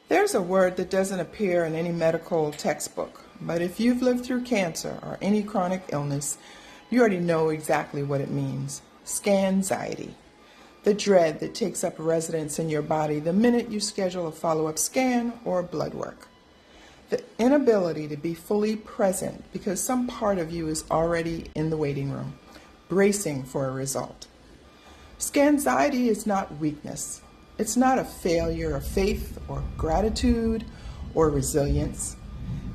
There's a word that doesn't appear in any medical textbook, but if you've lived through cancer or any chronic illness, you already know exactly what it means. Scanxiety, the dread that takes up residence in your body the minute you schedule a follow-up scan or blood work. The inability to be fully present because some part of you is already in the waiting room, bracing for a result. Scanxiety is not weakness. It's not a failure of faith or gratitude or resilience.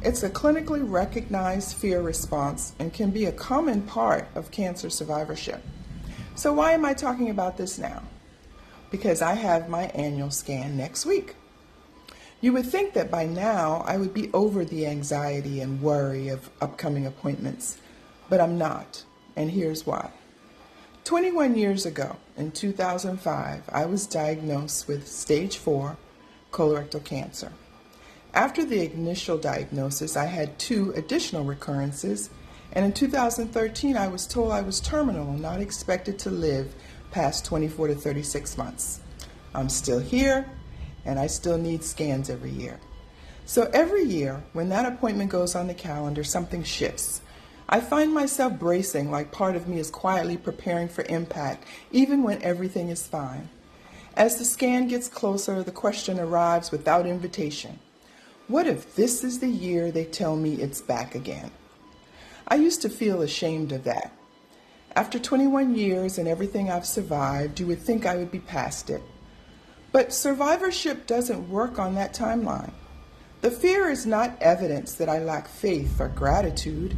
It's a clinically recognized fear response and can be a common part of cancer survivorship. So why am I talking about this now? Because I have my annual scan next week. You would think that by now I would be over the anxiety and worry of upcoming appointments, but I'm not, and here's why. 21 years ago, in 2005, I was diagnosed with stage 4 colorectal cancer. After the initial diagnosis, I had 2 additional recurrences, and in 2013, I was told I was terminal and not expected to live past 24 to 36 months. I'm still here, and I still need scans every year. So every year, when that appointment goes on the calendar, something shifts. I find myself bracing like part of me is quietly preparing for impact, even when everything is fine. As the scan gets closer, the question arrives without invitation. What if this is the year they tell me it's back again? I used to feel ashamed of that. After 21 years and everything I've survived, you would think I would be past it. But survivorship doesn't work on that timeline. The fear is not evidence that I lack faith or gratitude.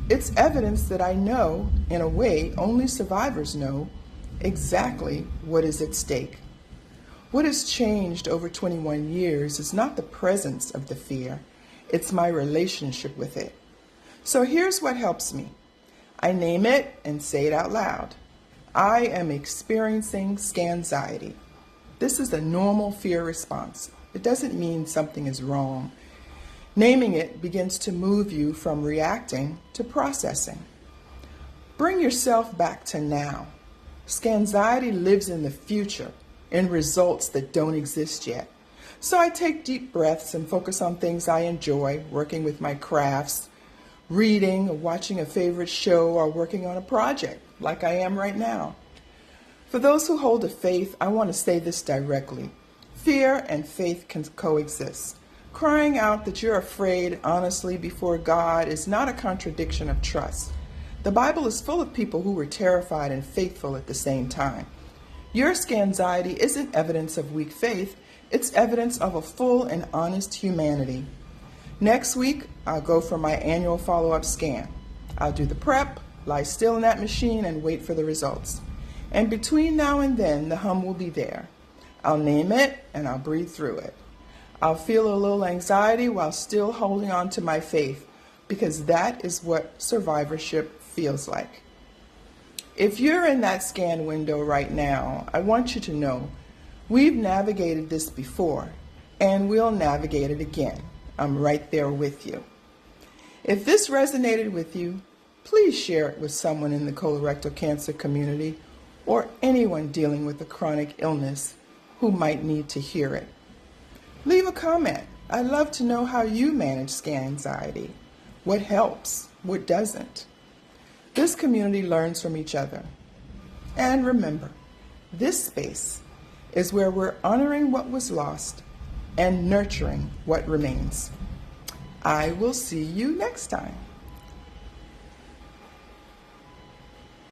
It's evidence that I know, in a way only survivors know, exactly what is at stake. What has changed over 21 years is not the presence of the fear, it's my relationship with it. So here's what helps me. I name it and say it out loud. I am experiencing scanxiety. This is a normal fear response. It doesn't mean something is wrong. Naming it begins to move you from reacting to processing. Bring yourself back to now. Scanxiety lives in the future, in results that don't exist yet. So I take deep breaths and focus on things I enjoy, working with my crafts, reading, or watching a favorite show, or working on a project, like I am right now. For those who hold a faith, I want to say this directly. Fear and faith can coexist. Crying out that you're afraid honestly before God is not a contradiction of trust. The Bible is full of people who were terrified and faithful at the same time. Your scanxiety isn't evidence of weak faith, it's evidence of a full and honest humanity. Next week, I'll go for my annual follow-up scan. I'll do the prep, lie still in that machine, and wait for the results. And between now and then, the hum will be there. I'll name it, and I'll breathe through it. I'll feel a little anxiety while still holding on to my faith, because that is what survivorship feels like. If you're in that scan window right now, I want you to know we've navigated this before, and we'll navigate it again. I'm right there with you. If this resonated with you, please share it with someone in the colorectal cancer community or anyone dealing with a chronic illness who might need to hear it. Leave a comment. I'd love to know how you manage scanxiety. What helps? What doesn't? This community learns from each other. And remember, this space is where we're honoring what was lost and nurturing what remains. I will see you next time.